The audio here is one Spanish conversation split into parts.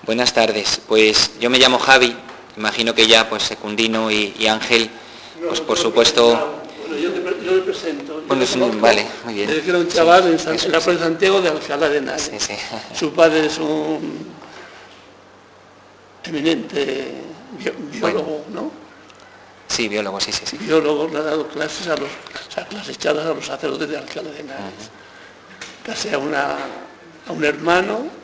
Buenas tardes. Pues yo me llamo Javi, imagino que ya pues Secundino y Ángel, pues por supuesto... Bueno, yo le presento. Bueno, vale, muy bien. Era un chaval en la Plaza de Santiago de Alcalá de Henares. Sí, sí. Su padre es un eminente biólogo, ¿no? Sí, biólogo, sí. Biólogo, le ha dado clases clases echadas a los sacerdotes de Alcalá de Henares. Casé a un hermano.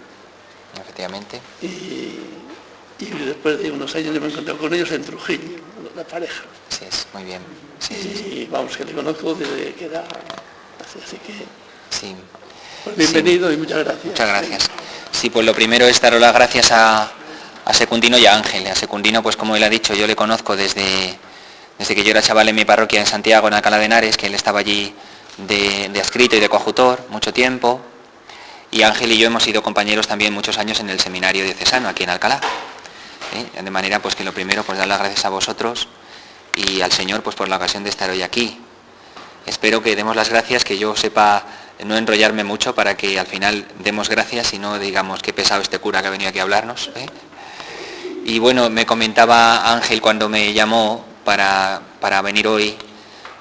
Efectivamente. Y después de unos años yo me encontré con ellos en Trujillo, la pareja. Sí, es muy bien. Sí. Vamos, que le conozco desde que era... Así que... Sí. Pues bienvenido y muchas gracias. Muchas gracias. Sí, pues lo primero es daros las gracias a Secundino y a Ángel. A Secundino, pues como él ha dicho, yo le conozco desde que yo era chaval en mi parroquia en Santiago, en Alcalá de Henares, que él estaba allí de adscrito y de coadjutor mucho tiempo. Y Ángel y yo hemos sido compañeros también muchos años en el seminario diocesano, aquí en Alcalá. De manera pues que lo primero, pues dar las gracias a vosotros y al Señor pues por la ocasión de estar hoy aquí. Espero que demos las gracias, que yo sepa no enrollarme mucho para que al final demos gracias y no digamos qué pesado este cura que ha venido aquí a hablarnos. Y bueno, me comentaba Ángel cuando me llamó para venir hoy,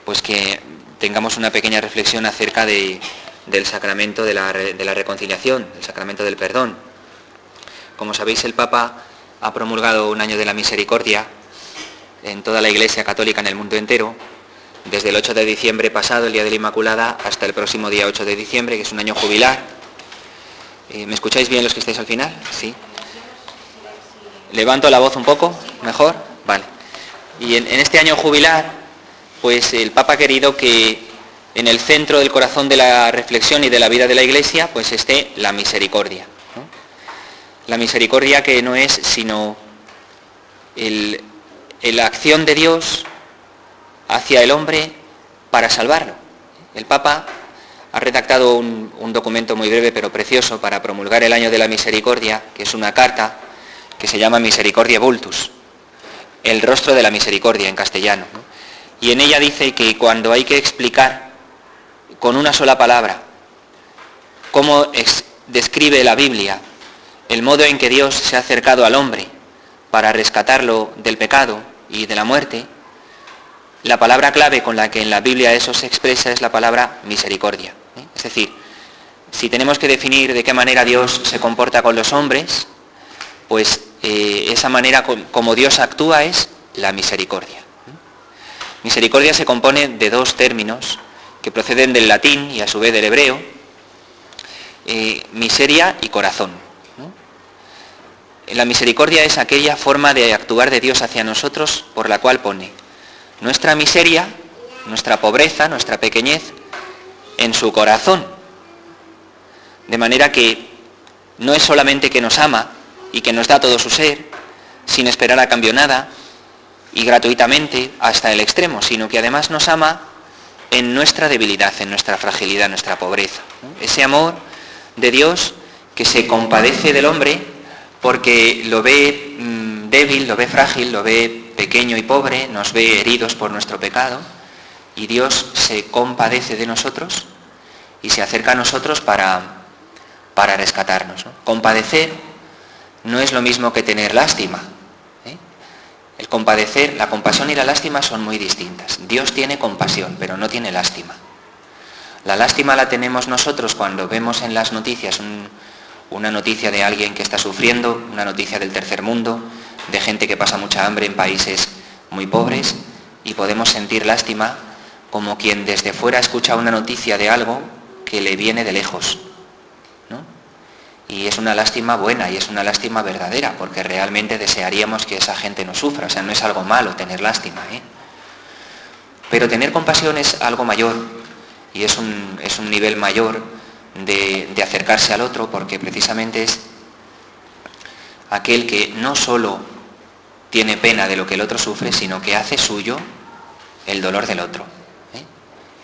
pues que tengamos una pequeña reflexión acerca del sacramento de la reconciliación, el sacramento del perdón. Como sabéis, el Papa ha promulgado un año de la misericordia en toda la Iglesia católica en el mundo entero, desde el 8 de diciembre pasado, el Día de la Inmaculada, hasta el próximo día 8 de diciembre, que es un año jubilar. ¿Me escucháis bien los que estáis al final? Sí. ¿Levanto la voz un poco? ¿Mejor? Vale. Y en este año jubilar, pues el Papa ha querido que en el centro del corazón de la reflexión y de la vida de la Iglesia, pues esté la misericordia, ¿no? La misericordia que no es sino la acción de Dios hacia el hombre para salvarlo. El Papa ha redactado un documento muy breve pero precioso para promulgar el año de la misericordia, que es una carta que se llama Misericordia Vultus, el rostro de la misericordia en castellano, ¿no? Y en ella dice que cuando hay que explicar con una sola palabra cómo describe la Biblia el modo en que Dios se ha acercado al hombre para rescatarlo del pecado y de la muerte, la palabra clave con la que en la Biblia eso se expresa es la palabra misericordia. Es decir, si tenemos que definir de qué manera Dios se comporta con los hombres, pues esa manera como Dios actúa es la misericordia. Misericordia se compone de dos términos que proceden del latín y a su vez del hebreo, miseria y corazón, ¿no? La misericordia es aquella forma de actuar de Dios hacia nosotros por la cual pone nuestra miseria, nuestra pobreza, nuestra pequeñez en su corazón. De manera que no es solamente que nos ama y que nos da todo su ser, sin esperar a cambio nada, y gratuitamente hasta el extremo, sino que además nos ama en nuestra debilidad, en nuestra fragilidad, en nuestra pobreza, ¿no? Ese amor de Dios que se compadece del hombre porque lo ve débil, lo ve frágil, lo ve pequeño y pobre, nos ve heridos por nuestro pecado, y Dios se compadece de nosotros y se acerca a nosotros para rescatarnos, ¿no? Compadecer no es lo mismo que tener lástima. El compadecer, la compasión y la lástima son muy distintas. Dios tiene compasión, pero no tiene lástima. La lástima la tenemos nosotros cuando vemos en las noticias una noticia de alguien que está sufriendo, una noticia del tercer mundo, de gente que pasa mucha hambre en países muy pobres, y podemos sentir lástima como quien desde fuera escucha una noticia de algo que le viene de lejos, ¿no? Y es una lástima buena y es una lástima verdadera, porque realmente desearíamos que esa gente no sufra. O sea, no es algo malo tener lástima, Pero tener compasión es algo mayor y es un nivel mayor de acercarse al otro, porque precisamente es aquel que no solo tiene pena de lo que el otro sufre, sino que hace suyo el dolor del otro.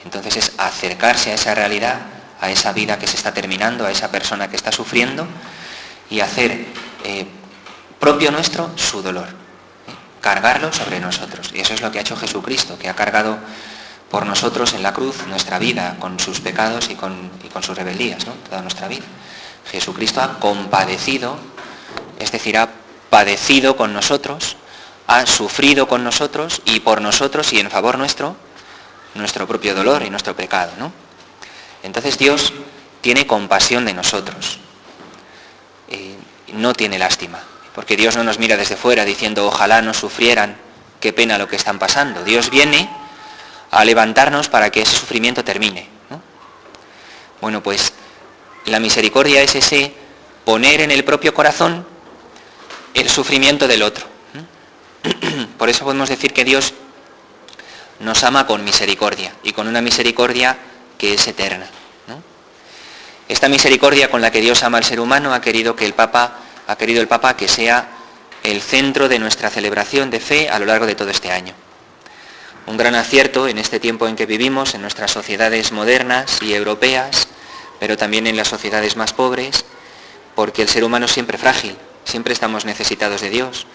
Entonces es acercarse a esa realidad, a esa vida que se está terminando, a esa persona que está sufriendo, y hacer propio nuestro su dolor, cargarlo sobre nosotros. Y eso es lo que ha hecho Jesucristo, que ha cargado por nosotros en la cruz nuestra vida, con sus pecados y con sus rebeldías, ¿no? Toda nuestra vida. Jesucristo ha compadecido es decir, ha padecido con nosotros, ha sufrido con nosotros y por nosotros y en favor nuestro propio dolor y nuestro pecado, ¿no? Entonces Dios tiene compasión de nosotros, no tiene lástima, porque Dios no nos mira desde fuera diciendo ojalá no sufrieran, qué pena lo que están pasando. Dios viene a levantarnos para que ese sufrimiento termine, ¿no? Bueno, pues la misericordia es ese poner en el propio corazón el sufrimiento del otro. Por eso podemos decir que Dios nos ama con misericordia y con una misericordia que es eterna, ¿no? Esta misericordia con la que Dios ama al ser humano ha querido el Papa que sea el centro de nuestra celebración de fe a lo largo de todo este año. Un gran acierto en este tiempo en que vivimos, en nuestras sociedades modernas y europeas, pero también en las sociedades más pobres, porque el ser humano es siempre frágil, siempre estamos necesitados de Dios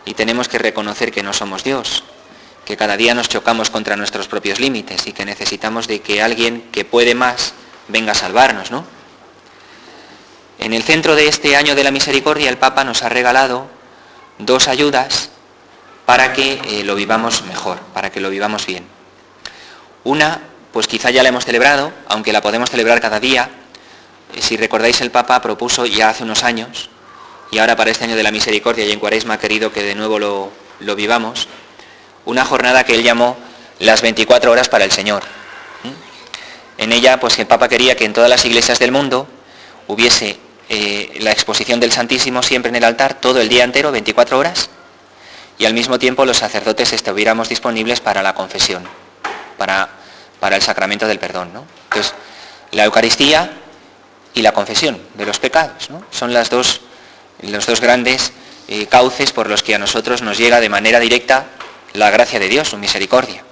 y tenemos que reconocer que no somos Dios, que cada día nos chocamos contra nuestros propios límites y que necesitamos de que alguien que puede más venga a salvarnos, ¿no? En el centro de este año de la misericordia el Papa nos ha regalado 2 ayudas para que lo vivamos mejor, para que lo vivamos bien. Una, pues quizá ya la hemos celebrado, aunque la podemos celebrar cada día. Si recordáis, el Papa propuso ya hace unos años, y ahora para este año de la misericordia y en Cuaresma ha querido que de nuevo lo vivamos, una jornada que él llamó las 24 horas para el Señor. En ella, pues el Papa quería que en todas las iglesias del mundo hubiese la exposición del Santísimo siempre en el altar, todo el día entero, 24 horas, y al mismo tiempo los sacerdotes estuviéramos disponibles para la confesión, para el sacramento del perdón, ¿no? Entonces, la Eucaristía y la confesión de los pecados, ¿no? Son los dos grandes cauces por los que a nosotros nos llega de manera directa la gracia de Dios, su misericordia.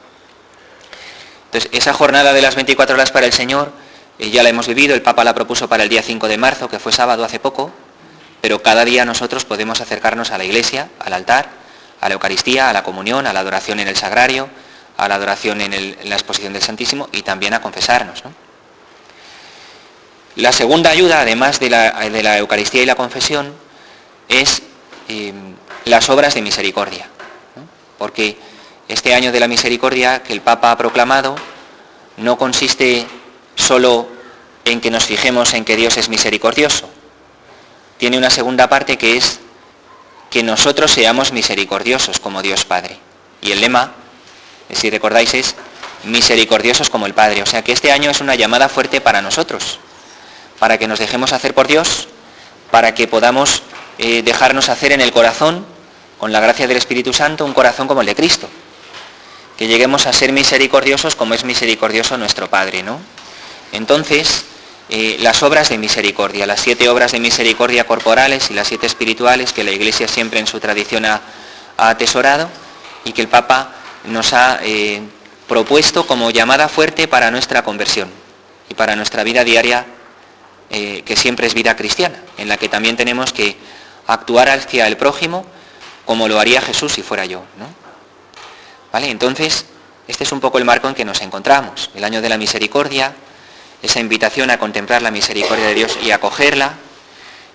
Entonces, esa jornada de las 24 horas para el Señor ya la hemos vivido, el Papa la propuso para el día 5 de marzo, que fue sábado hace poco, pero cada día nosotros podemos acercarnos a la iglesia, al altar, a la Eucaristía, a la comunión, a la adoración en el sagrario, a la adoración en la exposición del Santísimo y también a confesarnos, ¿no? La segunda ayuda, además de la Eucaristía y la confesión, es las obras de misericordia, ¿no? Porque este año de la misericordia que el Papa ha proclamado no consiste solo en que nos fijemos en que Dios es misericordioso. Tiene una segunda parte que es que nosotros seamos misericordiosos como Dios Padre. Y el lema, si recordáis, es misericordiosos como el Padre. O sea que este año es una llamada fuerte para nosotros, para que nos dejemos hacer por Dios, para que podamos dejarnos hacer en el corazón, con la gracia del Espíritu Santo, un corazón como el de Cristo. Que lleguemos a ser misericordiosos como es misericordioso nuestro Padre, ¿no? Entonces, las obras de misericordia, las 7 obras de misericordia corporales y las 7 espirituales que la Iglesia siempre en su tradición ha atesorado y que el Papa nos ha propuesto como llamada fuerte para nuestra conversión y para nuestra vida diaria, que siempre es vida cristiana, en la que también tenemos que actuar hacia el prójimo como lo haría Jesús si fuera yo, ¿no? ¿Vale? Entonces, este es un poco el marco en que nos encontramos, el año de la misericordia, esa invitación a contemplar la misericordia de Dios y acogerla,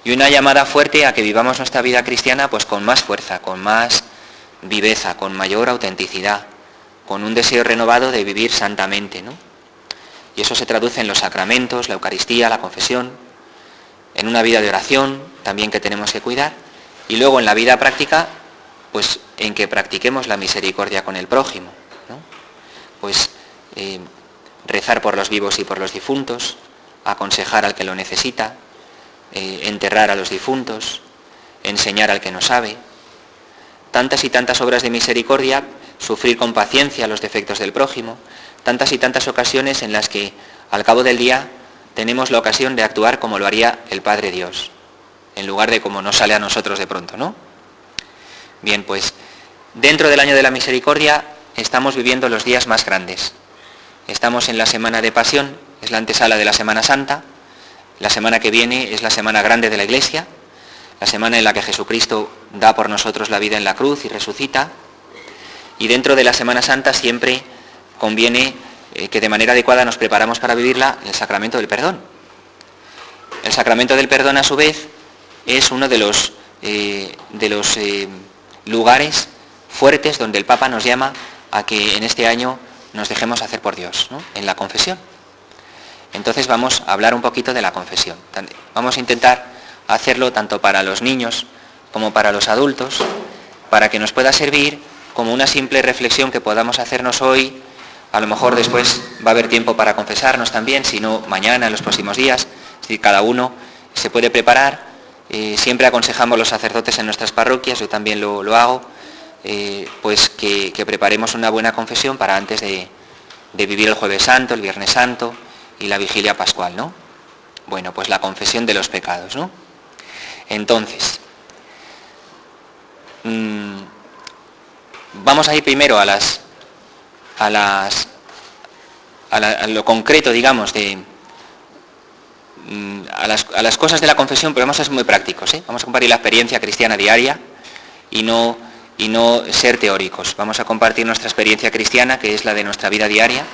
y una llamada fuerte a que vivamos nuestra vida cristiana pues con más fuerza, con más viveza, con mayor autenticidad, con un deseo renovado de vivir santamente, ¿no? Y eso se traduce en los sacramentos, la Eucaristía, la confesión, en una vida de oración también que tenemos que cuidar, y luego en la vida práctica, pues en que practiquemos la misericordia con el prójimo, ¿no? Pues rezar por los vivos y por los difuntos, aconsejar al que lo necesita, enterrar a los difuntos, enseñar al que no sabe. Tantas y tantas obras de misericordia, sufrir con paciencia los defectos del prójimo, tantas y tantas ocasiones en las que al cabo del día tenemos la ocasión de actuar como lo haría el Padre Dios, en lugar de como nos sale a nosotros de pronto, ¿no? Bien, pues dentro del año de la misericordia estamos viviendo los días más grandes. Estamos en la Semana de Pasión, es la antesala de la Semana Santa. La semana que viene es la Semana Grande de la Iglesia, la semana en la que Jesucristo da por nosotros la vida en la cruz y resucita. Y dentro de la Semana Santa siempre conviene que de manera adecuada nos preparamos para vivirla, el sacramento del perdón. El sacramento del perdón, a su vez, es uno de los lugares fuertes donde el Papa nos llama a que en este año nos dejemos hacer por Dios, ¿no? En la confesión. Entonces vamos a hablar un poquito de la confesión. Vamos a intentar hacerlo tanto para los niños como para los adultos, para que nos pueda servir como una simple reflexión que podamos hacernos hoy. A lo mejor después va a haber tiempo para confesarnos también, si no mañana, en los próximos días. Es decir, cada uno se puede preparar. Siempre aconsejamos a los sacerdotes en nuestras parroquias, yo también lo hago, pues que preparemos una buena confesión para antes de vivir el Jueves Santo, el Viernes Santo y la Vigilia Pascual, ¿no? Bueno, pues la confesión de los pecados, ¿no? Entonces, vamos a ir primero a lo concreto, digamos, a las cosas de la confesión, pero vamos a ser muy prácticos, ¿eh? Vamos a compartir la experiencia cristiana diaria y no ser teóricos. Vamos a compartir nuestra experiencia cristiana, que es la de nuestra vida diaria.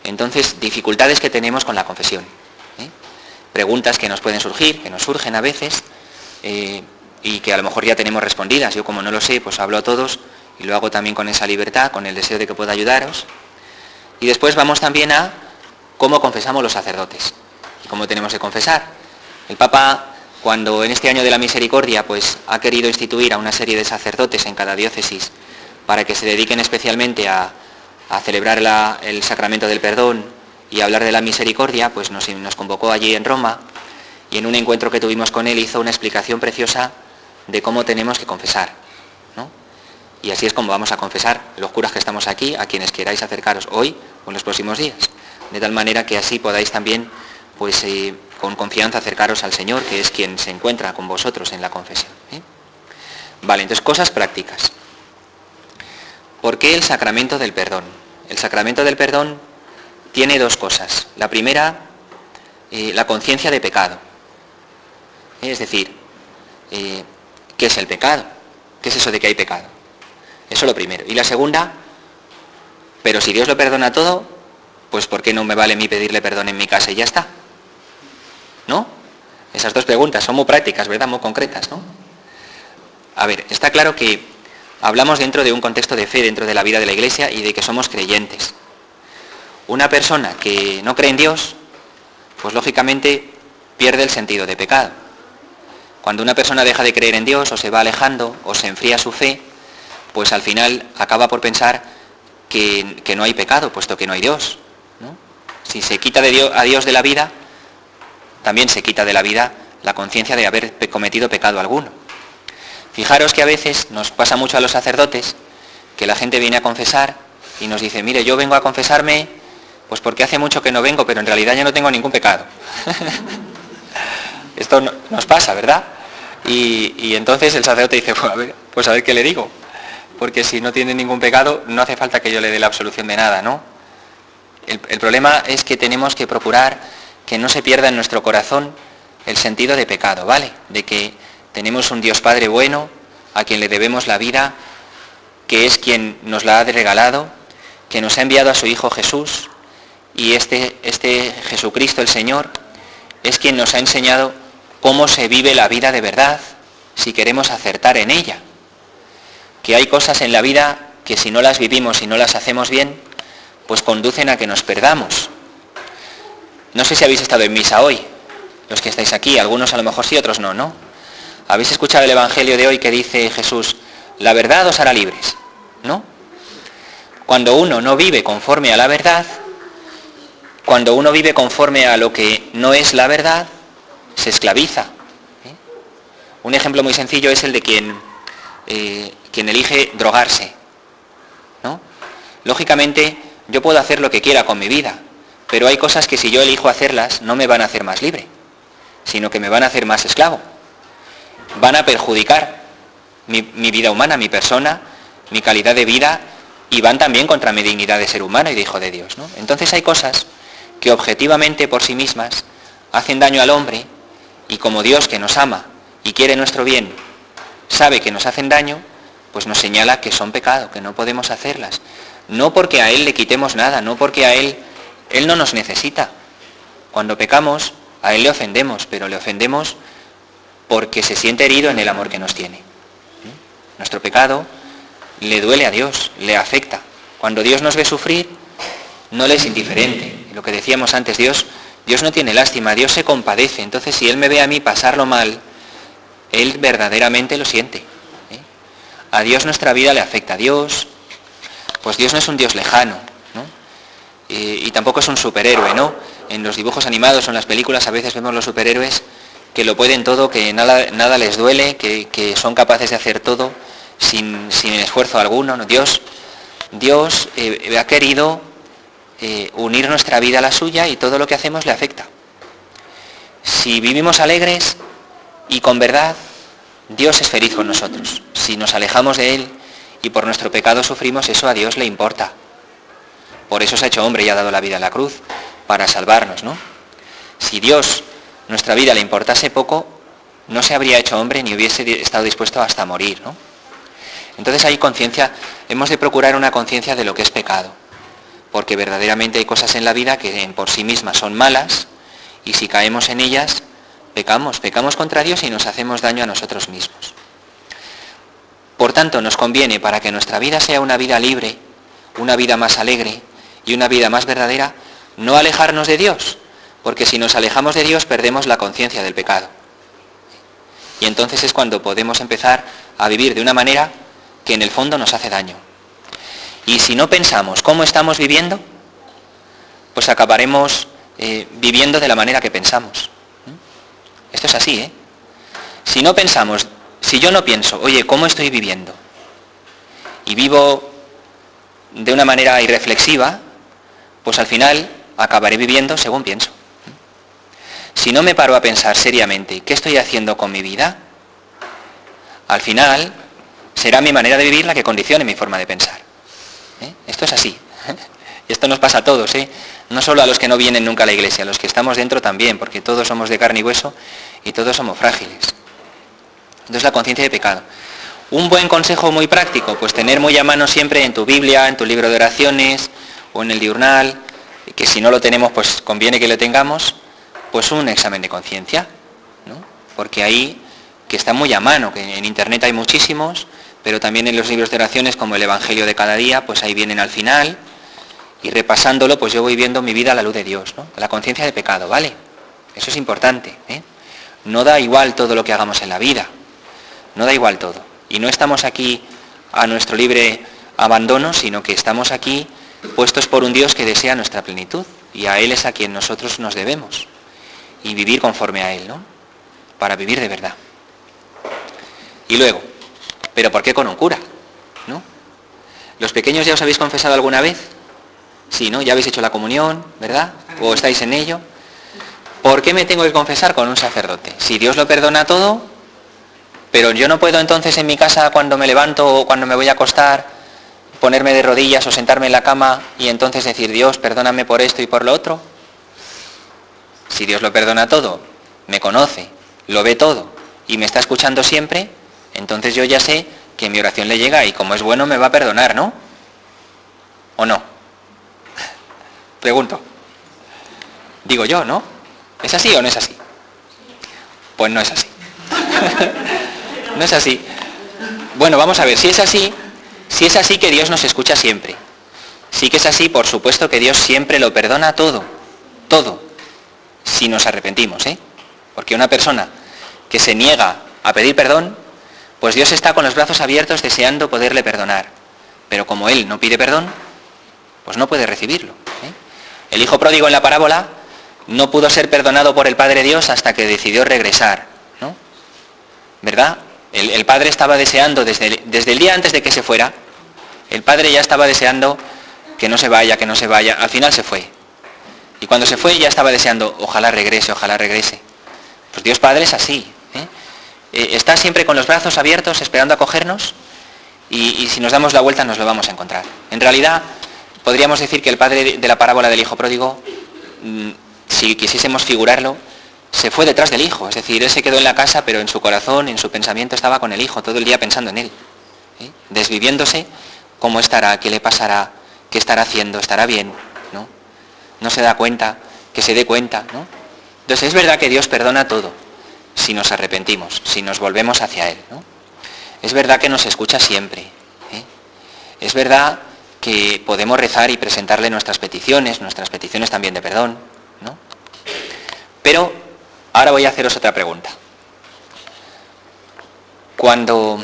Entonces, dificultades que tenemos con la confesión, ¿eh? Preguntas que nos pueden surgir, que nos surgen a veces, y que a lo mejor ya tenemos respondidas. Yo, como no lo sé, pues hablo a todos y lo hago también con esa libertad, con el deseo de que pueda ayudaros. Y después vamos también a cómo confesamos los sacerdotes y cómo tenemos que confesar. El Papa, cuando en este año de la misericordia, pues ha querido instituir a una serie de sacerdotes en cada diócesis para que se dediquen especialmente a celebrar el sacramento del perdón y a hablar de la misericordia, pues nos convocó allí en Roma, y en un encuentro que tuvimos con él hizo una explicación preciosa de cómo tenemos que confesar, ¿no? Y así es como vamos a confesar los curas que estamos aquí, a quienes queráis acercaros hoy o en los próximos días, de tal manera que así podáis también, pues con confianza acercaros al Señor, que es quien se encuentra con vosotros en la confesión, ¿eh? Vale, entonces cosas prácticas. ¿Por qué el sacramento del perdón? El sacramento del perdón tiene dos cosas. La primera, la conciencia de pecado. Es decir, ¿qué es el pecado? ¿Qué es eso de que hay pecado? Eso es lo primero. Y la segunda, pero si Dios lo perdona todo, pues ¿por qué no me vale a mí pedirle perdón en mi casa y ya está? ¿No? Esas dos preguntas son muy prácticas, ¿verdad? Muy concretas, ¿no? A ver, está claro que hablamos dentro de un contexto de fe, dentro de la vida de la Iglesia, y de que somos creyentes. Una persona que no cree en Dios, pues lógicamente pierde el sentido de pecado. Cuando una persona deja de creer en Dios, o se va alejando, o se enfría su fe, pues al final acaba por pensar que no hay pecado, puesto que no hay Dios, ¿no? Si se quita a Dios de la vida, también se quita de la vida la conciencia de haber cometido pecado alguno. Fijaros que a veces nos pasa mucho a los sacerdotes, que la gente viene a confesar y nos dice, mire, yo vengo a confesarme pues porque hace mucho que no vengo, pero en realidad ya no tengo ningún pecado. Esto nos pasa, ¿verdad? Y entonces el sacerdote dice, pues a ver qué le digo, porque si no tiene ningún pecado no hace falta que yo le dé la absolución de nada, ¿no? El problema es que tenemos que procurar que no se pierda en nuestro corazón el sentido de pecado, ¿vale? De que tenemos un Dios Padre bueno, a quien le debemos la vida, que es quien nos la ha regalado, que nos ha enviado a su Hijo Jesús, y este Jesucristo el Señor es quien nos ha enseñado cómo se vive la vida de verdad, si queremos acertar en ella. Que hay cosas en la vida que si no las vivimos y no las hacemos bien, pues conducen a que nos perdamos. No sé si habéis estado en misa hoy, los que estáis aquí, algunos a lo mejor sí, otros no, ¿no? Habéis escuchado el Evangelio de hoy que dice Jesús, la verdad os hará libres, ¿no? Cuando uno no vive conforme a la verdad, cuando uno vive conforme a lo que no es la verdad, se esclaviza, ¿eh? Un ejemplo muy sencillo es el de quien elige drogarse, ¿no? Lógicamente, yo puedo hacer lo que quiera con mi vida, pero hay cosas que si yo elijo hacerlas no me van a hacer más libre, sino que me van a hacer más esclavo. Van a perjudicar mi vida humana, mi persona, mi calidad de vida, y van también contra mi dignidad de ser humano y de hijo de Dios, ¿no? Entonces hay cosas que objetivamente por sí mismas hacen daño al hombre, y como Dios, que nos ama y quiere nuestro bien, sabe que nos hacen daño, pues nos señala que son pecado, que no podemos hacerlas. No porque a Él le quitemos nada, no porque a Él no nos necesita. Cuando pecamos, a Él le ofendemos, pero le ofendemos porque se siente herido en el amor que nos tiene. Nuestro pecado le duele a Dios, le afecta. Cuando Dios nos ve sufrir, no le es indiferente. Lo que decíamos antes, Dios no tiene lástima, Dios se compadece. Entonces, si Él me ve a mí pasarlo mal, Él verdaderamente lo siente. A Dios nuestra vida le afecta. A Dios, pues Dios no es un Dios lejano, ¿no? Y tampoco es un superhéroe, ¿no? En los dibujos animados o en las películas a veces vemos los superhéroes que lo pueden todo, que nada les duele, que son capaces de hacer todo sin esfuerzo alguno, ¿no? Dios ha querido unir nuestra vida a la suya y todo lo que hacemos le afecta. Si vivimos alegres y con verdad, Dios es feliz con nosotros. Si nos alejamos de Él y por nuestro pecado sufrimos, eso a Dios le importa. Por eso se ha hecho hombre y ha dado la vida en la cruz, para salvarnos, ¿no? Si Dios, nuestra vida, le importase poco, no se habría hecho hombre ni hubiese estado dispuesto hasta morir, ¿no? Entonces hay conciencia, hemos de procurar una conciencia de lo que es pecado, porque verdaderamente hay cosas en la vida que por sí mismas son malas, y si caemos en ellas, pecamos contra Dios y nos hacemos daño a nosotros mismos. Por tanto, nos conviene, para que nuestra vida sea una vida libre, una vida más alegre y una vida más verdadera, no alejarnos de Dios, porque si nos alejamos de Dios perdemos la conciencia del pecado. Y entonces es cuando podemos empezar a vivir de una manera que en el fondo nos hace daño. Y si no pensamos cómo estamos viviendo, pues acabaremos viviendo de la manera que pensamos. Esto es así, ¿eh? Si no pensamos, si yo no pienso, oye, ¿cómo estoy viviendo? Y vivo de una manera irreflexiva, pues al final acabaré viviendo según pienso. Si no me paro a pensar seriamente qué estoy haciendo con mi vida, al final será mi manera de vivir la que condicione mi forma de pensar. Esto es así. Y esto nos pasa a todos, no solo a los que no vienen nunca a la iglesia, a los que estamos dentro también, porque todos somos de carne y hueso y todos somos frágiles. Entonces la conciencia de pecado. Un buen consejo muy práctico, pues tener muy a mano siempre en tu Biblia, en tu libro de oraciones o en el diurnal, que si no lo tenemos, pues conviene que lo tengamos, pues un examen de conciencia, ¿no? Porque ahí, que está muy a mano, que en internet hay muchísimos, pero también en los libros de oraciones como el Evangelio de cada día, pues ahí vienen al final, y repasándolo, pues yo voy viendo mi vida a la luz de Dios, ¿no? La conciencia de pecado, ¿vale? Eso es importante, ¿eh? No da igual todo lo que hagamos en la vida, no da igual todo. Y no estamos aquí a nuestro libre abandono, sino que estamos aquí puestos por un Dios que desea nuestra plenitud, y a Él es a quien nosotros nos debemos, y vivir conforme a Él, ¿no? Para vivir de verdad. Y luego, ¿pero por qué con un cura? ¿No? ¿Los pequeños ya os habéis confesado alguna vez? Sí, ¿no? Ya habéis hecho la comunión, ¿verdad? ¿O estáis en ello? ¿Por qué me tengo que confesar con un sacerdote? Si Dios lo perdona todo, pero yo no puedo entonces en mi casa cuando me levanto o cuando me voy a acostar ponerme de rodillas o sentarme en la cama y entonces decir, Dios, perdóname por esto y por lo otro. Si Dios lo perdona todo, me conoce, lo ve todo y me está escuchando siempre, entonces yo ya sé que mi oración le llega y como es bueno me va a perdonar, ¿no? ¿O no? Pregunto. Digo yo, ¿no? ¿Es así o no es así? Pues no es así. No es así. Bueno, vamos a ver, si es así que Dios nos escucha siempre. Sí que es así, por supuesto que Dios siempre lo perdona todo, si nos arrepentimos, ¿eh? Porque una persona que se niega a pedir perdón, pues Dios está con los brazos abiertos deseando poderle perdonar. Pero como Él no pide perdón, pues no puede recibirlo, ¿eh? El hijo pródigo en la parábola no pudo ser perdonado por el Padre Dios hasta que decidió regresar, ¿no? ¿Verdad? El padre estaba deseando, desde el día antes de que se fuera, el padre ya estaba deseando que no se vaya, al final se fue. Y cuando se fue ya estaba deseando, ojalá regrese. Pues Dios Padre es así, ¿eh? Está siempre con los brazos abiertos esperando a cogernos y si nos damos la vuelta nos lo vamos a encontrar. En realidad, podríamos decir que el padre de la parábola del hijo pródigo, si quisiésemos figurarlo, se fue detrás del hijo, es decir, él se quedó en la casa, pero en su corazón, en su pensamiento estaba con el hijo, todo el día pensando en él, ¿eh? Desviviéndose, cómo estará, qué le pasará, qué estará haciendo, estará bien, ¿no? No se da cuenta, que se dé cuenta, ¿no? Entonces es verdad que Dios perdona todo, si nos arrepentimos, si nos volvemos hacia Él, ¿no? Es verdad que nos escucha siempre, ¿eh? Es verdad que podemos rezar y presentarle nuestras peticiones también de perdón, ¿no? Pero ahora voy a haceros otra pregunta. Cuando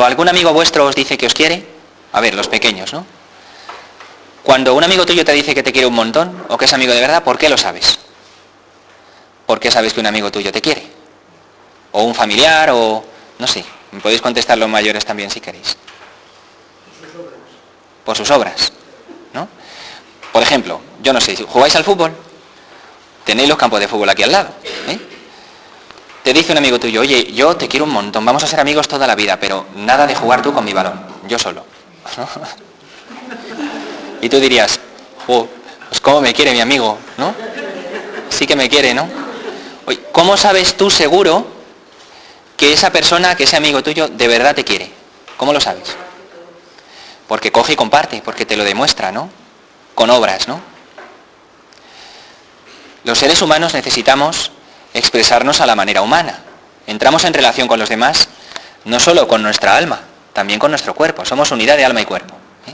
algún amigo vuestro os dice que os quiere, a ver, los pequeños, ¿no? Cuando un amigo tuyo te dice que te quiere un montón o que es amigo de verdad, ¿por qué lo sabes? ¿Por qué sabes que un amigo tuyo te quiere? O un familiar, o no sé, me podéis contestar los mayores también si queréis. Por sus obras, ¿no? Por ejemplo, yo no sé, si jugáis al fútbol, tenéis los campos de fútbol aquí al lado, ¿eh? Te dice un amigo tuyo, oye, yo te quiero un montón, vamos a ser amigos toda la vida, pero nada de jugar tú con mi balón, yo solo. Y tú dirías, oh, pues cómo me quiere mi amigo, ¿no? Sí que me quiere, ¿no? Oye, ¿cómo sabes tú seguro que esa persona, que ese amigo tuyo, de verdad te quiere? ¿Cómo lo sabes? Porque coge y comparte, porque te lo demuestra, ¿no? Con obras, ¿no? Los seres humanos necesitamos expresarnos a la manera humana. Entramos en relación con los demás, no solo con nuestra alma, también con nuestro cuerpo. Somos unidad de alma y cuerpo, ¿eh?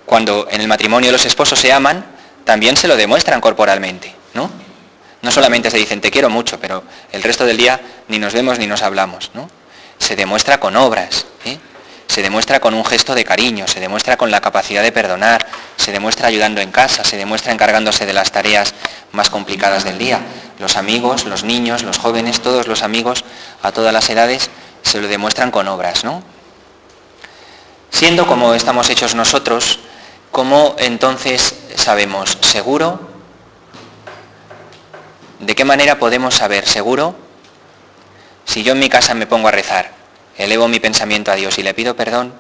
Cuando en el matrimonio los esposos se aman, también se lo demuestran corporalmente, ¿no? No solamente se dicen te quiero mucho, pero el resto del día ni nos vemos ni nos hablamos, ¿no? Se demuestra con obras, ¿eh? Se demuestra con un gesto de cariño, se demuestra con la capacidad de perdonar, se demuestra ayudando en casa, se demuestra encargándose de las tareas más complicadas del día. Los amigos, los niños, los jóvenes, todos los amigos a todas las edades se lo demuestran con obras, ¿no? Siendo como estamos hechos nosotros, ¿cómo entonces sabemos seguro? ¿De qué manera podemos saber seguro si yo en mi casa me pongo a rezar, elevo mi pensamiento a Dios y le pido perdón?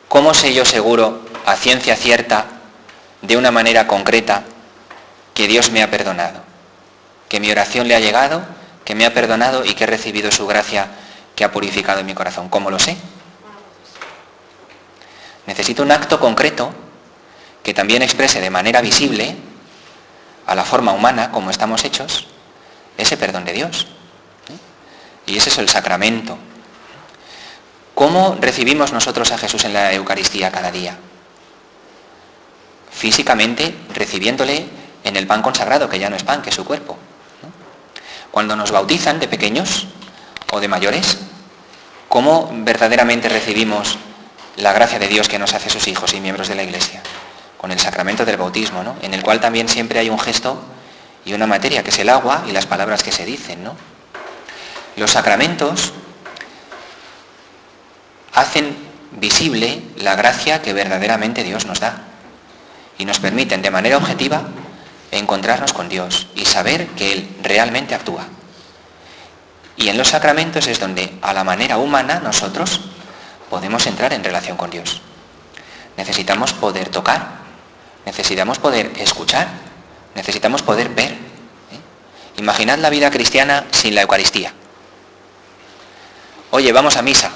¿Cómo sé yo seguro, a ciencia cierta, de una manera concreta, que Dios me ha perdonado? Que mi oración le ha llegado, que me ha perdonado y que he recibido su gracia que ha purificado mi corazón. ¿Cómo lo sé? Necesito un acto concreto que también exprese de manera visible, a la forma humana, como estamos hechos, ese perdón de Dios. Y ese es el sacramento. ¿Cómo recibimos nosotros a Jesús en la Eucaristía cada día? Físicamente, recibiéndole en el pan consagrado, que ya no es pan, que es su cuerpo, ¿no? Cuando nos bautizan de pequeños o de mayores, ¿cómo verdaderamente recibimos la gracia de Dios que nos hace sus hijos y miembros de la Iglesia? Con el sacramento del bautismo, ¿no? En el cual también siempre hay un gesto y una materia, que es el agua y las palabras que se dicen, ¿no? Los sacramentos hacen visible la gracia que verdaderamente Dios nos da y nos permiten de manera objetiva encontrarnos con Dios y saber que Él realmente actúa. Y en los sacramentos es donde a la manera humana nosotros podemos entrar en relación con Dios. Necesitamos poder tocar, necesitamos poder escuchar, necesitamos poder ver, ¿eh? Imaginad la vida cristiana sin la Eucaristía. Oye, vamos a misa,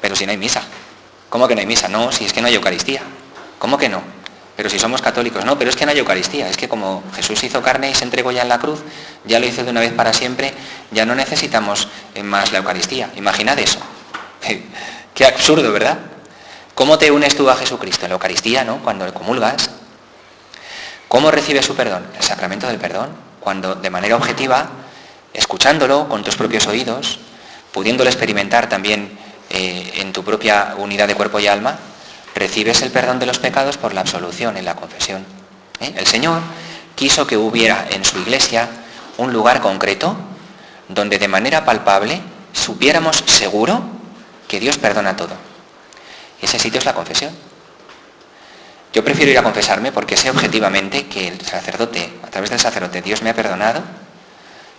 pero si no hay misa. ¿Cómo que no hay misa? No, si es que no hay Eucaristía. ¿Cómo que no? Pero si somos católicos, no, pero es que no hay Eucaristía. Es que como Jesús hizo carne y se entregó ya en la cruz, ya lo hizo de una vez para siempre, ya no necesitamos más la Eucaristía. Imaginad eso. Qué absurdo, ¿verdad? ¿Cómo te unes tú a Jesucristo? En la Eucaristía, ¿no? Cuando le comulgas. ¿Cómo recibes su perdón? El sacramento del perdón. Cuando de manera objetiva, escuchándolo con tus propios oídos, pudiéndolo experimentar también en tu propia unidad de cuerpo y alma, recibes el perdón de los pecados por la absolución en la confesión. El Señor quiso que hubiera en su Iglesia un lugar concreto donde de manera palpable supiéramos seguro que Dios perdona todo. Ese sitio es la confesión. Yo prefiero ir a confesarme porque sé objetivamente que el sacerdote, a través del sacerdote, Dios me ha perdonado,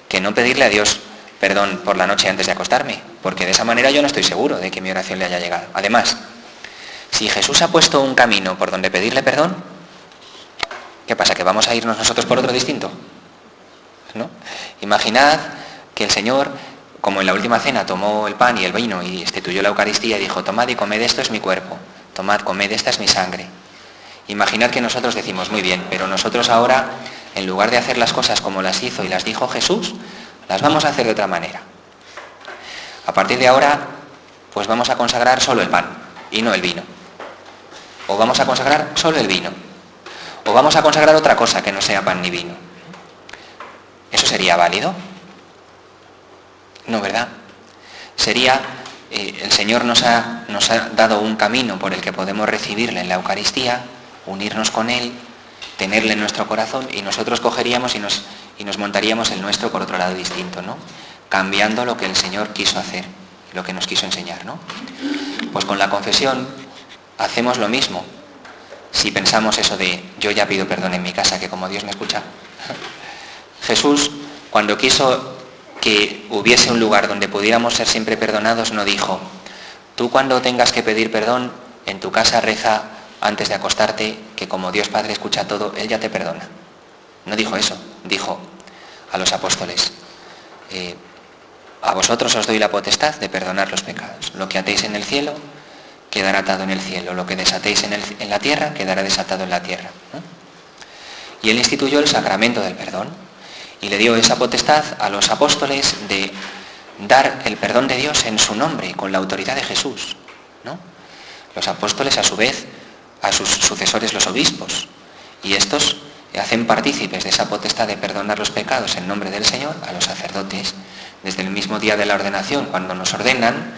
que no pedirle a Dios perdón por la noche antes de acostarme, porque de esa manera yo no estoy seguro de que mi oración le haya llegado. Además, si Jesús ha puesto un camino por donde pedirle perdón, ¿qué pasa? ¿Que vamos a irnos nosotros por otro distinto? ¿No? Imaginad que el Señor, como en la última cena, tomó el pan y el vino y instituyó la Eucaristía y dijo, tomad y comed, esto es mi cuerpo, tomad, comed, esta es mi sangre. Imaginad que nosotros decimos, muy bien, pero nosotros ahora en lugar de hacer las cosas como las hizo y las dijo Jesús, las vamos a hacer de otra manera. A partir de ahora, pues vamos a consagrar solo el pan y no el vino. O vamos a consagrar solo el vino. O vamos a consagrar otra cosa que no sea pan ni vino. ¿Eso sería válido? No, ¿verdad? Sería, el Señor nos ha dado un camino por el que podemos recibirle en la Eucaristía, unirnos con Él, tenerle en nuestro corazón, y nosotros cogeríamos y nos montaríamos el nuestro por otro lado distinto, ¿no? Cambiando lo que el Señor quiso hacer, lo que nos quiso enseñar, ¿no? Pues con la confesión hacemos lo mismo. Si pensamos eso de yo ya pido perdón en mi casa, que como Dios me escucha. Jesús, cuando quiso que hubiese un lugar donde pudiéramos ser siempre perdonados, no dijo, tú cuando tengas que pedir perdón, en tu casa reza antes de acostarte, que como Dios Padre escucha todo, Él ya te perdona. No dijo eso, dijo a los apóstoles, a vosotros os doy la potestad de perdonar los pecados. Lo que atéis en el cielo, quedará atado en el cielo. Lo que desatéis en la tierra, quedará desatado en la tierra, ¿no? Y Él instituyó el sacramento del perdón y le dio esa potestad a los apóstoles de dar el perdón de Dios en su nombre, con la autoridad de Jesús, ¿no? Los apóstoles, a su vez, a sus sucesores los obispos, y estos hacen partícipes de esa potestad de perdonar los pecados en nombre del Señor a los sacerdotes. Desde el mismo día de la ordenación, cuando nos ordenan,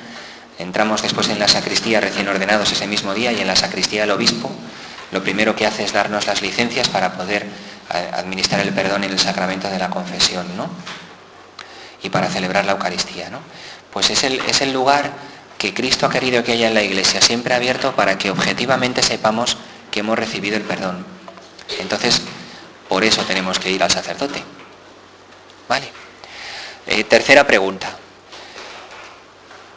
entramos después en la sacristía recién ordenados ese mismo día, y en la sacristía el obispo lo primero que hace es darnos las licencias para poder administrar el perdón en el sacramento de la confesión, ¿no? Y para celebrar la Eucaristía, ¿no? Pues es el lugar que Cristo ha querido que haya en la Iglesia, siempre abierto para que objetivamente sepamos que hemos recibido el perdón. Entonces, por eso tenemos que ir al sacerdote. ¿Vale? Tercera pregunta.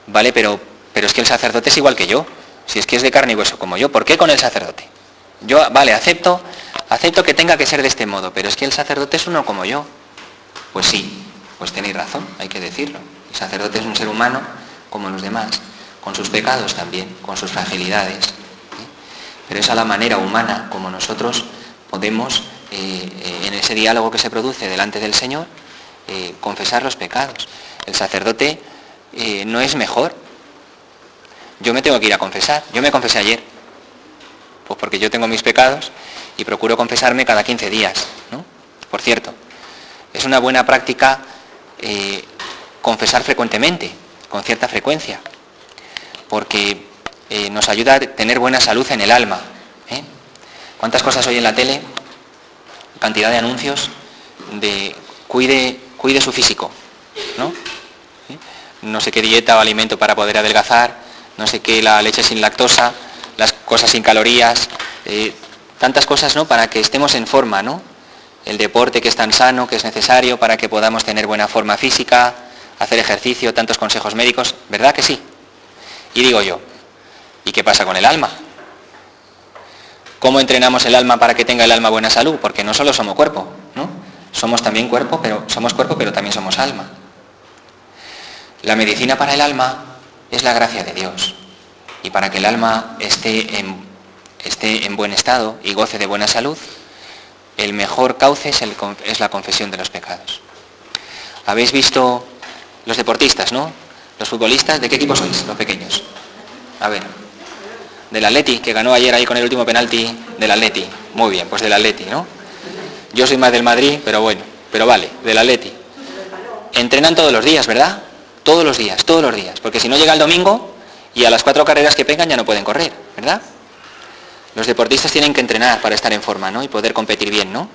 Vale, pero es que el sacerdote es igual que yo. Si es que es de carne y hueso como yo, ¿por qué con el sacerdote? Yo, vale, acepto que tenga que ser de este modo, pero es que el sacerdote es uno como yo. Pues sí, pues tenéis razón, hay que decirlo. El sacerdote es un ser humano como los demás, con sus pecados también, con sus fragilidades. Pero es a la manera humana como nosotros podemos, en ese diálogo que se produce delante del Señor, confesar los pecados. El sacerdote no es mejor. Yo me tengo que ir a confesar. Yo me confesé ayer, pues porque yo tengo mis pecados y procuro confesarme cada 15 días, ¿no? Por cierto, es una buena práctica confesar frecuentemente, con cierta frecuencia, porque nos ayuda a tener buena salud en el alma, ¿eh? ¿Cuántas cosas hoy en la tele? Cantidad de anuncios de cuide su físico, ¿no? ¿Eh? No sé qué dieta o alimento para poder adelgazar, no sé qué, la leche sin lactosa, las cosas sin calorías, tantas cosas, ¿no? Para que estemos en forma, ¿no? El deporte que es tan sano, que es necesario para que podamos tener buena forma física, hacer ejercicio, tantos consejos médicos, ¿verdad que sí? Y digo yo, ¿y qué pasa con el alma? ¿Cómo entrenamos el alma para que tenga el alma buena salud? Porque no solo somos cuerpo, ¿no? Somos también cuerpo, pero también somos alma. La medicina para el alma es la gracia de Dios. Y para que el alma esté en buen estado y goce de buena salud, el mejor cauce es la confesión de los pecados. Habéis visto los deportistas, ¿no? Los futbolistas, ¿de qué equipo sois, los pequeños? A ver, del Atleti, que ganó ayer ahí con el último penalti del Atleti. Muy bien, pues del Atleti, ¿no? Yo soy más del Madrid, pero bueno, pero vale, del Atleti. Entrenan todos los días, ¿verdad? Todos los días, porque si no llega el domingo y a las 4 carreras que pegan ya no pueden correr, ¿verdad? Los deportistas tienen que entrenar para estar en forma, ¿no? Y poder competir bien, ¿no?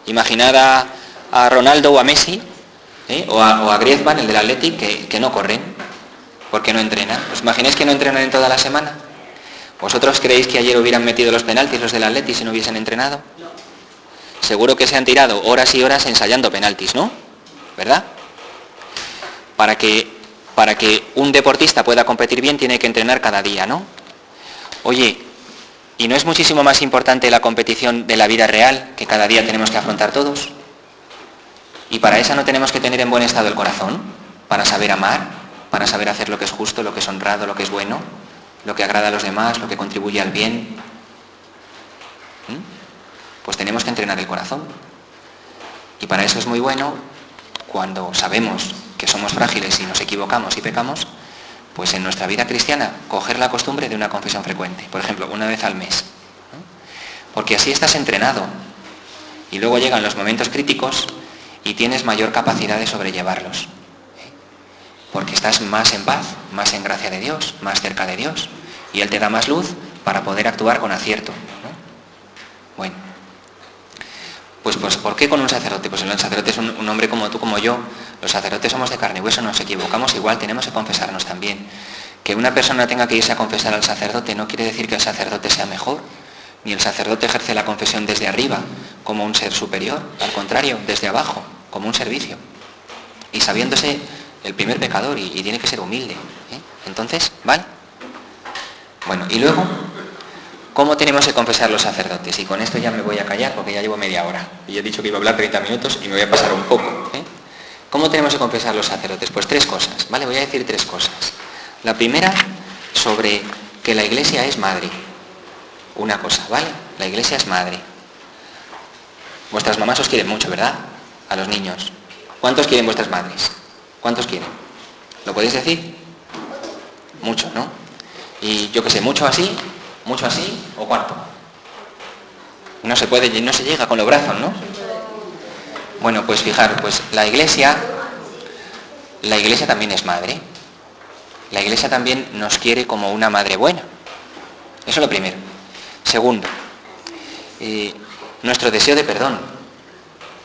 Imaginad a Ronaldo o a Messi, o a Griezmann, el del Atleti, que no corren, porque no entrenan. ¿Os imagináis que no entrenan en toda la semana? ¿Vosotros creéis que ayer hubieran metido los penaltis los del Atleti si no hubiesen entrenado? Seguro que se han tirado horas y horas ensayando penaltis, ¿no? ¿Verdad? Para que un deportista pueda competir bien tiene que entrenar cada día, ¿no? Oye, ¿y no es muchísimo más importante la competición de la vida real que cada día tenemos que afrontar todos? ¿Y para esa no tenemos que tener en buen estado el corazón? Para saber amar, para saber hacer lo que es justo, lo que es honrado, lo que es bueno, lo que agrada a los demás, lo que contribuye al bien. Pues tenemos que entrenar el corazón. Y para eso es muy bueno, cuando sabemos que somos frágiles y nos equivocamos y pecamos, pues en nuestra vida cristiana coger la costumbre de una confesión frecuente, por ejemplo, una vez al mes, ¿no? Porque así estás entrenado y luego llegan los momentos críticos y tienes mayor capacidad de sobrellevarlos, porque estás más en paz, más en gracia de Dios, más cerca de Dios, y Él te da más luz para poder actuar con acierto, ¿no? Bueno, pues ¿por qué con un sacerdote? Pues el sacerdote es un hombre como tú, como yo. Los sacerdotes somos de carne y hueso, nos equivocamos igual, tenemos que confesarnos también. Que una persona tenga que irse a confesar al sacerdote no quiere decir que el sacerdote sea mejor, ni el sacerdote ejerce la confesión desde arriba, como un ser superior, al contrario, desde abajo, como un servicio. Y sabiéndose el primer pecador y tiene que ser humilde, ¿eh? Entonces, ¿vale? Bueno, y luego, ¿cómo tenemos que confesar los sacerdotes? Y con esto ya me voy a callar porque ya llevo media hora. Y he dicho que iba a hablar 30 minutos y me voy a pasar un poco, ¿eh? ¿Cómo tenemos que confesar los sacerdotes? Pues 3 cosas, ¿vale? Voy a decir 3 cosas. La primera, sobre que la Iglesia es madre. Una cosa, ¿vale? La Iglesia es madre. Vuestras mamás os quieren mucho, ¿verdad? A los niños. ¿Cuántos quieren vuestras madres? ¿Cuántos quieren? ¿Lo podéis decir? Mucho, ¿no? Y yo qué sé, mucho así o cuánto. No se puede, no se llega con los brazos, ¿no? Bueno, pues fijaros, pues la Iglesia también es madre. La Iglesia también nos quiere como una madre buena. Eso es lo primero. Segundo, nuestro deseo de perdón.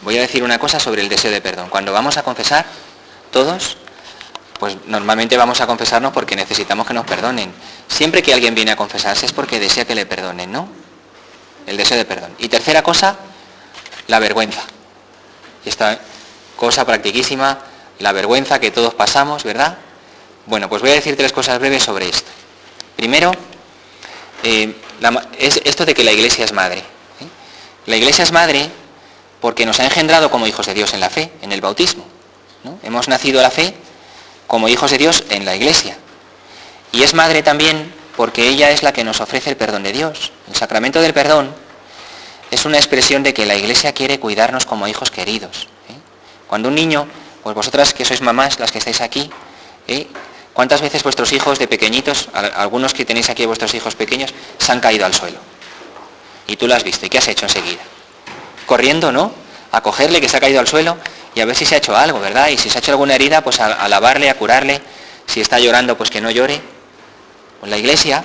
Voy a decir una cosa sobre el deseo de perdón. Cuando vamos a confesar, todos, pues normalmente vamos a confesarnos porque necesitamos que nos perdonen. Siempre que alguien viene a confesarse es porque desea que le perdonen, ¿no? El deseo de perdón. Y tercera cosa, la vergüenza. Y esta cosa practiquísima, la vergüenza que todos pasamos, ¿verdad? Bueno, pues voy a decir 3 cosas breves sobre esto. Primero, es esto de que la Iglesia es madre. La Iglesia es madre porque nos ha engendrado como hijos de Dios en la fe, en el bautismo, ¿no? Hemos nacido a la fe como hijos de Dios en la Iglesia. Y es madre también porque ella es la que nos ofrece el perdón de Dios. El sacramento del perdón es una expresión de que la Iglesia quiere cuidarnos como hijos queridos, ¿eh? Cuando un niño, pues vosotras que sois mamás, las que estáis aquí, ¿cuántas veces vuestros hijos de pequeñitos, algunos que tenéis aquí vuestros hijos pequeños, se han caído al suelo? Y tú lo has visto, ¿y qué has hecho enseguida? Corriendo, ¿no? A cogerle que se ha caído al suelo y a ver si se ha hecho algo, ¿verdad? Y si se ha hecho alguna herida, pues a lavarle, a curarle. Si está llorando, pues que no llore. Pues la Iglesia,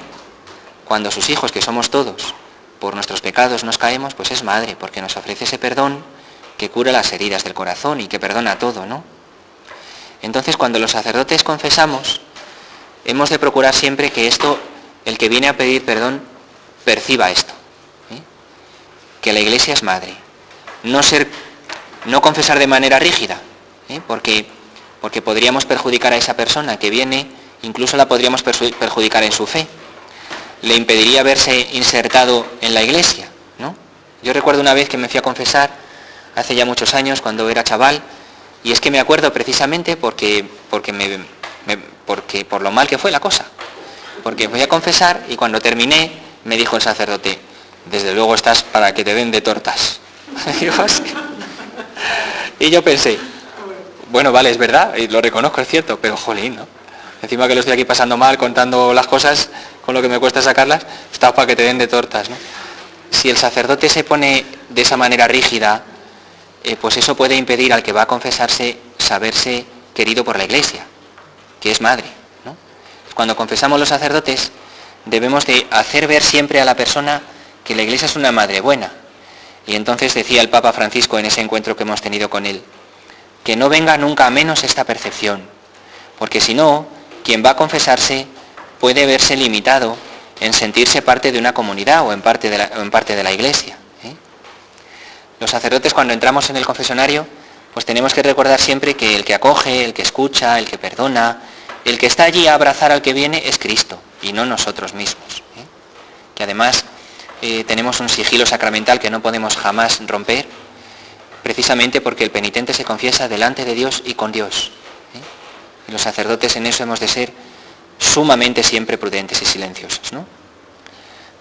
cuando sus hijos, que somos todos, por nuestros pecados nos caemos, pues es madre, porque nos ofrece ese perdón que cura las heridas del corazón y que perdona todo, ¿no? Entonces, cuando los sacerdotes confesamos, hemos de procurar siempre que esto, el que viene a pedir perdón, perciba esto, ¿eh? Que la Iglesia es madre. No confesar de manera rígida, ¿eh? Porque podríamos perjudicar a esa persona que viene, incluso la podríamos perjudicar en su fe. Le impediría verse insertado en la Iglesia, ¿no? Yo recuerdo una vez que me fui a confesar, hace ya muchos años, cuando era chaval, y es que me acuerdo precisamente porque por lo mal que fue la cosa. Porque fui a confesar y cuando terminé me dijo el sacerdote, desde luego estás para que te den de tortas. Y yo pensé, bueno, vale, es verdad, y lo reconozco, es cierto, pero jolín, ¿no? Encima que lo estoy aquí pasando mal, contando las cosas, con lo que me cuesta sacarlas, estás para que te den de tortas, ¿no? Si el sacerdote se pone de esa manera rígida, pues eso puede impedir al que va a confesarse saberse querido por la Iglesia, que es madre, ¿no? Cuando confesamos los sacerdotes, debemos de hacer ver siempre a la persona que la Iglesia es una madre buena. Y entonces decía el Papa Francisco en ese encuentro que hemos tenido con él, que no venga nunca a menos esta percepción, porque si no, quien va a confesarse puede verse limitado en sentirse parte de una comunidad o en parte de la Iglesia, ¿eh? Los sacerdotes, cuando entramos en el confesionario, pues tenemos que recordar siempre que el que acoge, el que escucha, el que perdona, el que está allí a abrazar al que viene es Cristo y no nosotros mismos, ¿eh? Que además tenemos un sigilo sacramental que no podemos jamás romper, precisamente porque el penitente se confiesa delante de Dios y con Dios, ¿eh? Y los sacerdotes en eso hemos de ser sumamente siempre prudentes y silenciosos, ¿no?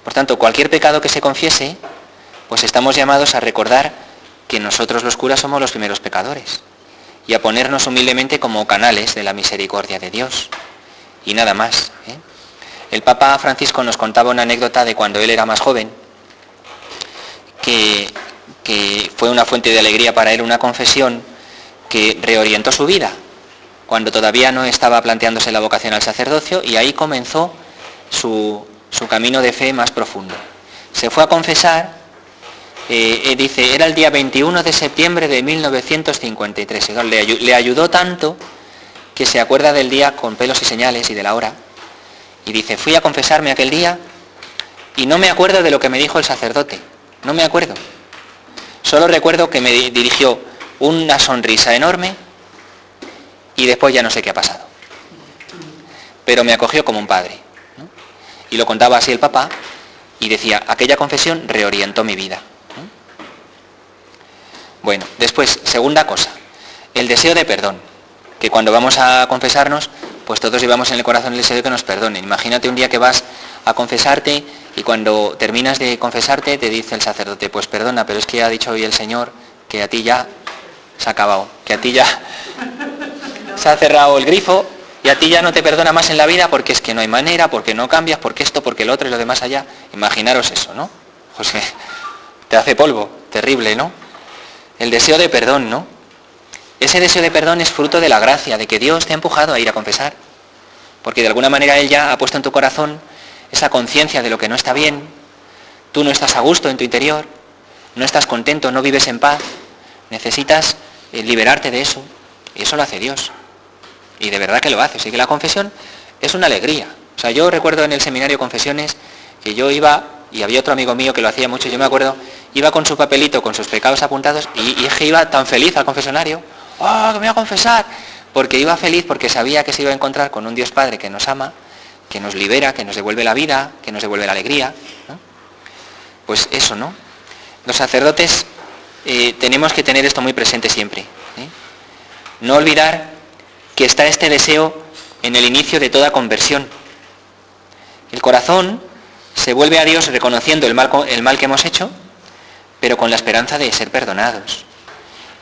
Por tanto, cualquier pecado que se confiese, pues estamos llamados a recordar que nosotros los curas somos los primeros pecadores y a ponernos humildemente como canales de la misericordia de Dios y nada más. El Papa Francisco nos contaba una anécdota de cuando él era más joven, que fue una fuente de alegría para él, una confesión que reorientó su vida, cuando todavía no estaba planteándose la vocación al sacerdocio, y ahí comenzó su camino de fe más profundo. Se fue a confesar, dice, era el día 21 de septiembre de 1953, le ayudó tanto que se acuerda del día con pelos y señales y de la hora, y dice, fui a confesarme aquel día y no me acuerdo de lo que me dijo el sacerdote, no me acuerdo. Solo recuerdo que me dirigió una sonrisa enorme y después ya no sé qué ha pasado. Pero me acogió como un padre, ¿no? Y lo contaba así el Papa y decía, aquella confesión reorientó mi vida, ¿no? Bueno, después, segunda cosa, el deseo de perdón, que cuando vamos a confesarnos, pues todos llevamos en el corazón el deseo de que nos perdonen. Imagínate un día que vas a confesarte y cuando terminas de confesarte te dice el sacerdote, pues perdona, pero es que ha dicho hoy el Señor que a ti ya se ha acabado, que a ti ya se ha cerrado el grifo y a ti ya no te perdona más en la vida porque es que no hay manera, porque no cambias, porque esto, porque lo otro y lo demás allá. Imaginaros eso, ¿no? José, te hace polvo, terrible, ¿no? El deseo de perdón, ¿no? Ese deseo de perdón es fruto de la gracia, de que Dios te ha empujado a ir a confesar, porque de alguna manera Él ya ha puesto en tu corazón esa conciencia de lo que no está bien, tú no estás a gusto en tu interior, no estás contento, no vives en paz, necesitas liberarte de eso, y eso lo hace Dios, y de verdad que lo hace. Así que la confesión es una alegría. O sea, yo recuerdo en el seminario confesiones que yo iba, y había otro amigo mío que lo hacía mucho, yo me acuerdo, iba con su papelito, con sus pecados apuntados, y es que iba tan feliz al confesionario, ¡oh, que me voy a confesar! Porque iba feliz porque sabía que se iba a encontrar con un Dios Padre que nos ama, que nos libera, que nos devuelve la vida, que nos devuelve la alegría, ¿no? Pues eso, ¿no? Los sacerdotes tenemos que tener esto muy presente siempre, ¿eh? No olvidar que está este deseo en el inicio de toda conversión. El corazón se vuelve a Dios reconociendo el mal que hemos hecho, pero con la esperanza de ser perdonados.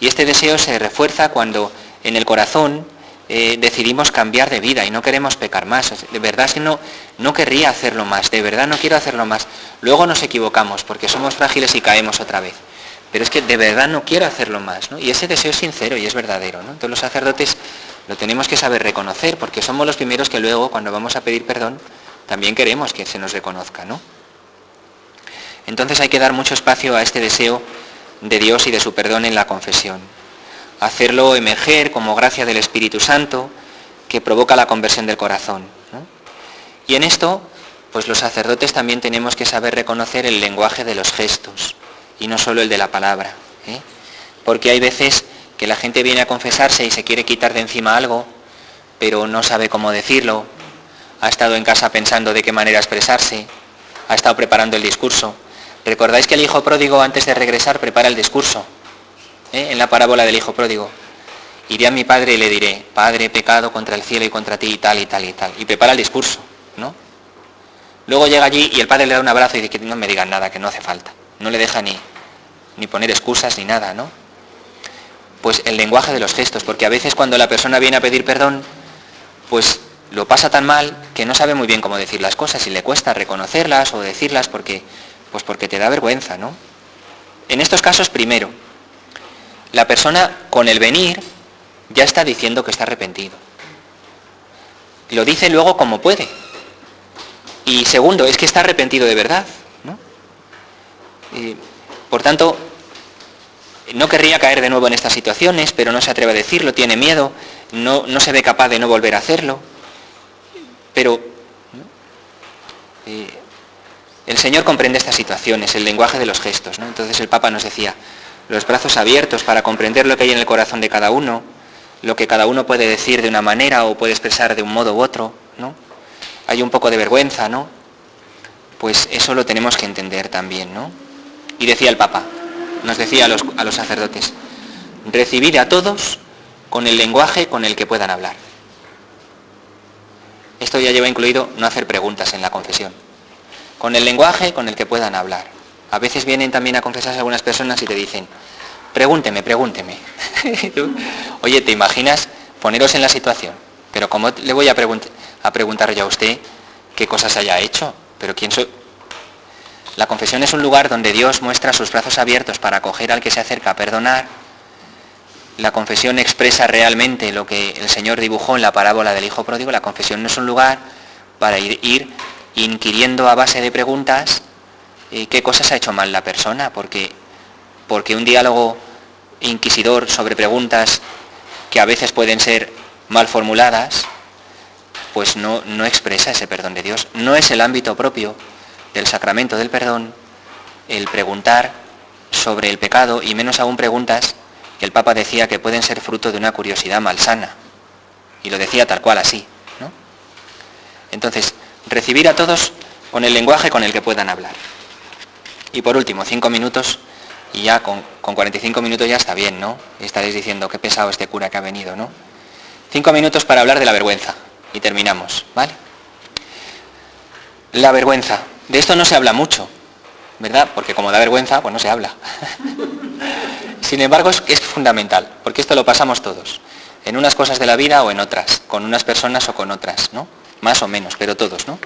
Y este deseo se refuerza cuando en el corazón decidimos cambiar de vida y no queremos pecar más. De verdad es que no querría hacerlo más, de verdad no quiero hacerlo más. Luego nos equivocamos porque somos frágiles y caemos otra vez. Pero es que de verdad no quiero hacerlo más, ¿no? Y ese deseo es sincero y es verdadero, ¿no? Entonces los sacerdotes lo tenemos que saber reconocer porque somos los primeros que luego cuando vamos a pedir perdón también queremos que se nos reconozca, ¿no? Entonces hay que dar mucho espacio a este deseo de Dios y de su perdón en la confesión. Hacerlo emerger como gracia del Espíritu Santo que provoca la conversión del corazón, ¿no? Y en esto, pues los sacerdotes también tenemos que saber reconocer el lenguaje de los gestos y no solo el de la palabra, ¿eh? Porque hay veces que la gente viene a confesarse y se quiere quitar de encima algo, pero no sabe cómo decirlo, ha estado en casa pensando de qué manera expresarse, ha estado preparando el discurso. ¿Recordáis que el hijo pródigo antes de regresar prepara el discurso? En la parábola del hijo pródigo. Iré a mi padre y le diré, Padre, he pecado contra el cielo y contra ti y tal y tal y tal. Y prepara el discurso, ¿no? Luego llega allí y el padre le da un abrazo y dice que no me digan nada, que no hace falta. No le deja ni poner excusas ni nada, ¿no? Pues el lenguaje de los gestos, porque a veces cuando la persona viene a pedir perdón, pues lo pasa tan mal que no sabe muy bien cómo decir las cosas y le cuesta reconocerlas o decirlas porque te da vergüenza, ¿no? En estos casos, primero, la persona con el venir ya está diciendo que está arrepentido. Lo dice luego como puede. Y segundo, es que está arrepentido de verdad, ¿no? Por tanto, no querría caer de nuevo en estas situaciones, pero no se atreve a decirlo, tiene miedo, no se ve capaz de no volver a hacerlo. Pero el Señor comprende estas situaciones, el lenguaje de los gestos, ¿no? Entonces el Papa nos decía, los brazos abiertos para comprender lo que hay en el corazón de cada uno, lo que cada uno puede decir de una manera o puede expresar de un modo u otro, ¿no? Hay un poco de vergüenza, ¿no? Pues eso lo tenemos que entender también, ¿no? Y decía el Papa, nos decía a los sacerdotes, recibid a todos con el lenguaje con el que puedan hablar. Esto ya lleva incluido no hacer preguntas en la confesión. Con el lenguaje con el que puedan hablar. A veces vienen también a confesarse algunas personas y te dicen, Pregúnteme. Oye, ¿te imaginas poneros en la situación? Pero ¿cómo le voy a preguntar yo a usted qué cosas haya hecho? ¿Pero quién soy? La confesión es un lugar donde Dios muestra sus brazos abiertos para acoger al que se acerca a perdonar. La confesión expresa realmente lo que el Señor dibujó en la parábola del Hijo Pródigo. La confesión no es un lugar para ir inquiriendo a base de preguntas qué cosas ha hecho mal la persona, porque un diálogo inquisidor sobre preguntas que a veces pueden ser mal formuladas, pues no expresa ese perdón de Dios. No es el ámbito propio del sacramento del perdón el preguntar sobre el pecado, y menos aún preguntas que el Papa decía que pueden ser fruto de una curiosidad malsana, y lo decía tal cual así, ¿no? Entonces, recibir a todos con el lenguaje con el que puedan hablar. Y por último, 5 minutos, y ya con 45 minutos ya está bien, ¿no? Y estaréis diciendo, qué pesado este cura que ha venido, ¿no? 5 minutos para hablar de la vergüenza, y terminamos, ¿vale? La vergüenza. De esto no se habla mucho, ¿verdad? Porque como da vergüenza, pues no se habla. Sin embargo, es fundamental, porque esto lo pasamos todos, en unas cosas de la vida o en otras, con unas personas o con otras, ¿no? Más o menos, pero todos, ¿no?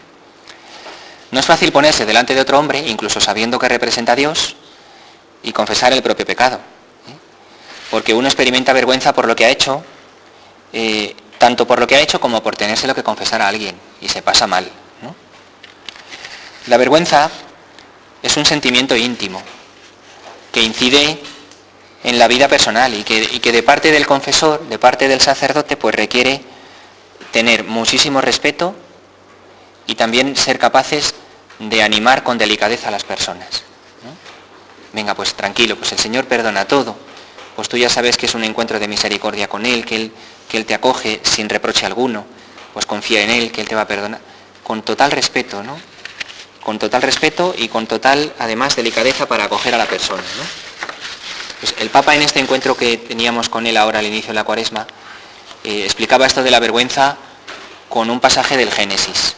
No es fácil ponerse delante de otro hombre, incluso sabiendo que representa a Dios, y confesar el propio pecado, ¿eh? Porque uno experimenta vergüenza por lo que ha hecho, tanto por lo que ha hecho como por tenérselo que confesar a alguien, y se pasa mal, ¿no? La vergüenza es un sentimiento íntimo que incide en la vida personal y que de parte del confesor, de parte del sacerdote, pues requiere tener muchísimo respeto y también ser capaces de animar con delicadeza a las personas, ¿no? Venga, pues tranquilo, pues el Señor perdona todo, pues tú ya sabes que es un encuentro de misericordia con Él, que Él te acoge sin reproche alguno, pues confía en Él, que Él te va a perdonar, con total respeto, ¿no? Con total respeto y con total, además, delicadeza para acoger a la persona, ¿no? Pues el Papa, en este encuentro que teníamos con él ahora al inicio de la Cuaresma, explicaba esto de la vergüenza con un pasaje del Génesis.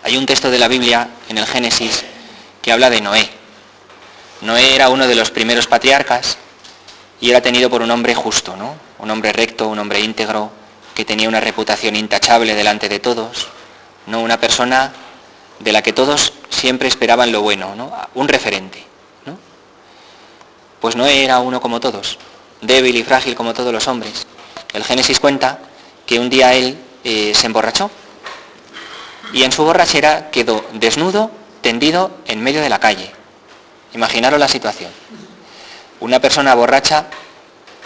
Hay un texto de la Biblia en el Génesis que habla de Noé. Noé era uno de los primeros patriarcas y era tenido por un hombre justo, ¿no? Un hombre recto, un hombre íntegro, que tenía una reputación intachable delante de todos, ¿no? Una persona de la que todos siempre esperaban lo bueno, ¿no? Un referente, ¿no? Pues Noé era uno como todos, débil y frágil como todos los hombres. El Génesis cuenta que un día él se emborrachó y en su borrachera quedó desnudo, tendido en medio de la calle. Imaginaros la situación. Una persona borracha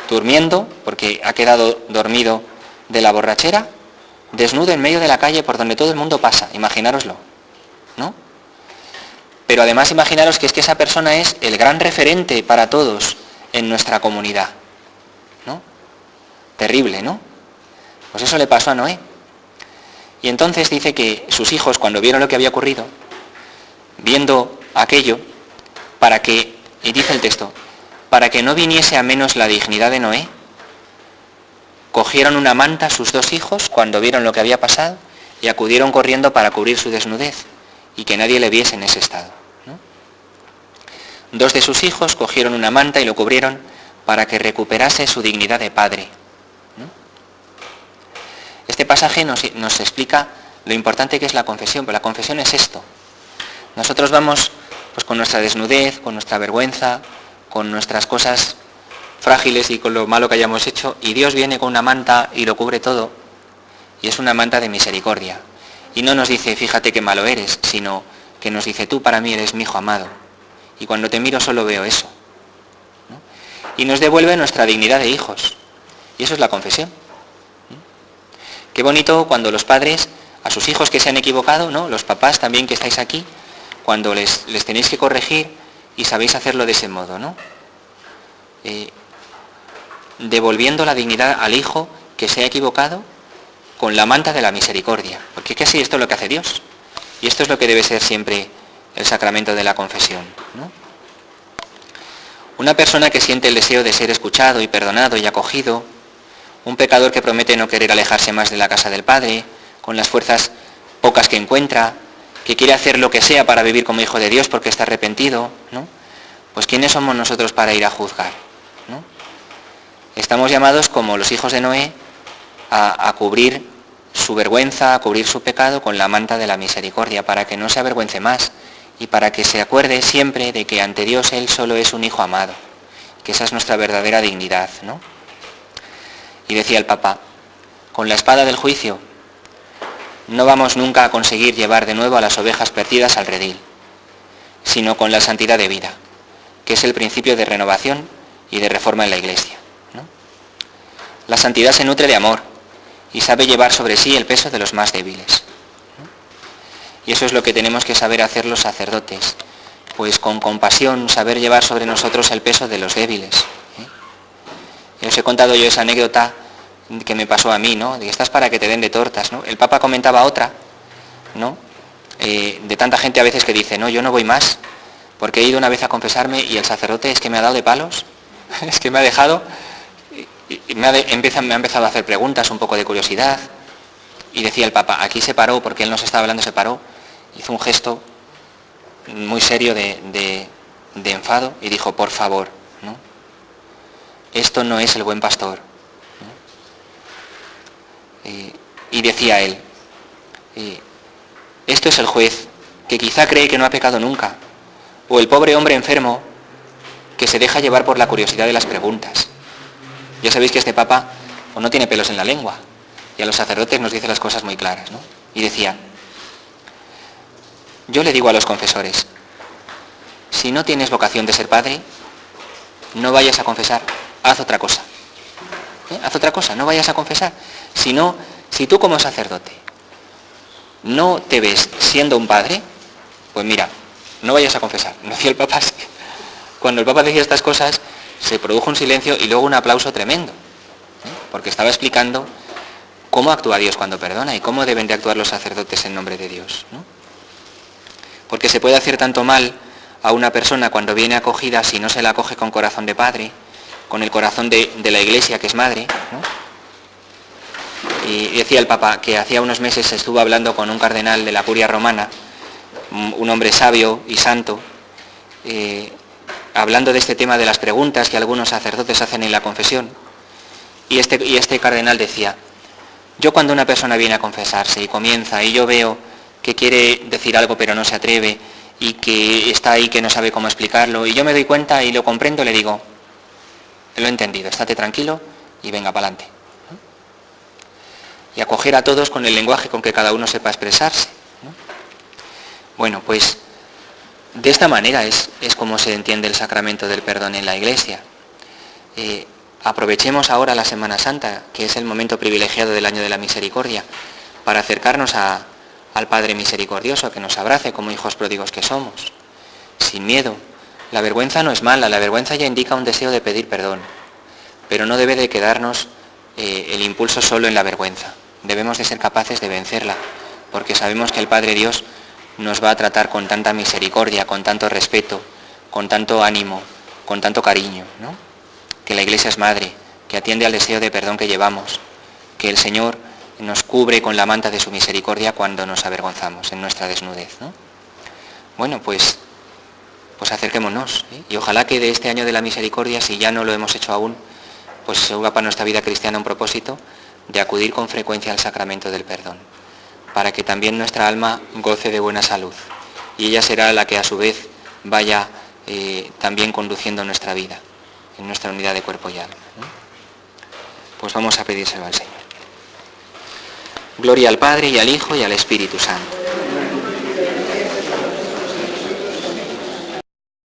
durmiendo, porque ha quedado dormido de la borrachera, desnudo en medio de la calle por donde todo el mundo pasa. Imaginároslo, ¿no? Pero además imaginaros que es que esa persona es el gran referente para todos en nuestra comunidad, ¿no? Terrible, ¿no? Pues eso le pasó a Noé. Y entonces dice que sus hijos, cuando vieron lo que había ocurrido, viendo aquello, y dice el texto, para que no viniese a menos la dignidad de Noé, cogieron una manta sus 2 hijos cuando vieron lo que había pasado y acudieron corriendo para cubrir su desnudez y que nadie le viese en ese estado, ¿no? 2 de sus hijos cogieron una manta y lo cubrieron para que recuperase su dignidad de padre, ¿no? Este pasaje nos explica lo importante que es la confesión, pero la confesión es esto. Nosotros vamos pues con nuestra desnudez, con nuestra vergüenza, con nuestras cosas frágiles y con lo malo que hayamos hecho, y Dios viene con una manta y lo cubre todo, y es una manta de misericordia. Y no nos dice, fíjate qué malo eres, sino que nos dice, tú para mí eres mi hijo amado, y cuando te miro solo veo eso, ¿no? Y nos devuelve nuestra dignidad de hijos, y eso es la confesión, ¿no? Qué bonito cuando los padres, a sus hijos que se han equivocado, ¿no? Los papás también que estáis aquí, cuando les tenéis que corregir y sabéis hacerlo de ese modo, ¿no? Devolviendo la dignidad al hijo que se ha equivocado con la manta de la misericordia, porque es que así esto es lo que hace Dios, y esto es lo que debe ser siempre el sacramento de la confesión, ¿no? Una persona que siente el deseo de ser escuchado y perdonado y acogido, un pecador que promete no querer alejarse más de la casa del Padre, con las fuerzas pocas que encuentra, que quiere hacer lo que sea para vivir como hijo de Dios porque está arrepentido, ¿no? Pues ¿quiénes somos nosotros para ir a juzgar? Estamos llamados, como los hijos de Noé, a cubrir su vergüenza, a cubrir su pecado con la manta de la misericordia, para que no se avergüence más y para que se acuerde siempre de que ante Dios Él solo es un hijo amado, que esa es nuestra verdadera dignidad, ¿no? Y decía el Papa, con la espada del juicio no vamos nunca a conseguir llevar de nuevo a las ovejas perdidas al redil, sino con la santidad de vida, que es el principio de renovación y de reforma en la Iglesia, ¿no? La santidad se nutre de amor y sabe llevar sobre sí el peso de los más débiles, ¿no? Y eso es lo que tenemos que saber hacer los sacerdotes, pues con compasión saber llevar sobre nosotros el peso de los débiles, ¿eh? Os he contado yo esa anécdota que me pasó a mí, ¿no? De que estás para que te den de tortas, ¿no? El Papa comentaba otra, ¿no? De tanta gente a veces que dice, no, yo no voy más, porque he ido una vez a confesarme y el sacerdote es que me ha dado de palos, es que me ha dejado, y me ha empezado a hacer preguntas, un poco de curiosidad, y decía el Papa, aquí se paró, porque él nos estaba hablando, se paró, hizo un gesto muy serio de enfado y dijo, por favor, ¿no? Esto no es el buen pastor, ¿no? Y decía él, esto es el juez, que quizá cree que no ha pecado nunca, o el pobre hombre enfermo que se deja llevar por la curiosidad de las preguntas. Ya sabéis que este Papa pues, no tiene pelos en la lengua, y a los sacerdotes nos dice las cosas muy claras, ¿no? Y decía, yo le digo a los confesores, si no tienes vocación de ser padre, no vayas a confesar, haz otra cosa. Haz otra cosa, no vayas a confesar. Si tú como sacerdote no te ves siendo un padre, pues mira, no vayas a confesar. No decía el Papa así. Cuando el Papa decía estas cosas, se produjo un silencio y luego un aplauso tremendo, porque estaba explicando cómo actúa Dios cuando perdona y cómo deben de actuar los sacerdotes en nombre de Dios, ¿no? Porque se puede hacer tanto mal a una persona cuando viene acogida si no se la acoge con corazón de padre, con el corazón de la Iglesia que es madre, ¿no? Y decía el Papa que hacía unos meses estuvo hablando con un cardenal de la Curia Romana, un hombre sabio y santo, hablando de este tema de las preguntas que algunos sacerdotes hacen en la confesión. Y este cardenal decía, yo cuando una persona viene a confesarse y comienza y yo veo que quiere decir algo pero no se atreve y que está ahí que no sabe cómo explicarlo y yo me doy cuenta y lo comprendo, le digo, lo he entendido, estate tranquilo y venga para adelante. Y acoger a todos con el lenguaje con que cada uno sepa expresarse, ¿no? Bueno, pues de esta manera es como se entiende el sacramento del perdón en la Iglesia. Aprovechemos ahora la Semana Santa, que es el momento privilegiado del año de la misericordia, para acercarnos al Padre misericordioso, que nos abrace como hijos pródigos que somos, sin miedo. La vergüenza no es mala, la vergüenza ya indica un deseo de pedir perdón, pero no debe de quedarnos el impulso solo en la vergüenza. Debemos de ser capaces de vencerla, porque sabemos que el Padre Dios nos va a tratar con tanta misericordia, con tanto respeto, con tanto ánimo, con tanto cariño, ¿no? Que la Iglesia es madre, que atiende al deseo de perdón que llevamos, que el Señor nos cubre con la manta de su misericordia cuando nos avergonzamos en nuestra desnudez, ¿no? Bueno, pues acerquémonos, ¿eh? Y ojalá que de este año de la misericordia, si ya no lo hemos hecho aún, pues se haga para nuestra vida cristiana un propósito de acudir con frecuencia al sacramento del perdón, para que también nuestra alma goce de buena salud, y ella será la que a su vez vaya también conduciendo nuestra vida, en nuestra unidad de cuerpo y alma, ¿no? Pues vamos a pedírselo al Señor. Gloria al Padre, y al Hijo, y al Espíritu Santo.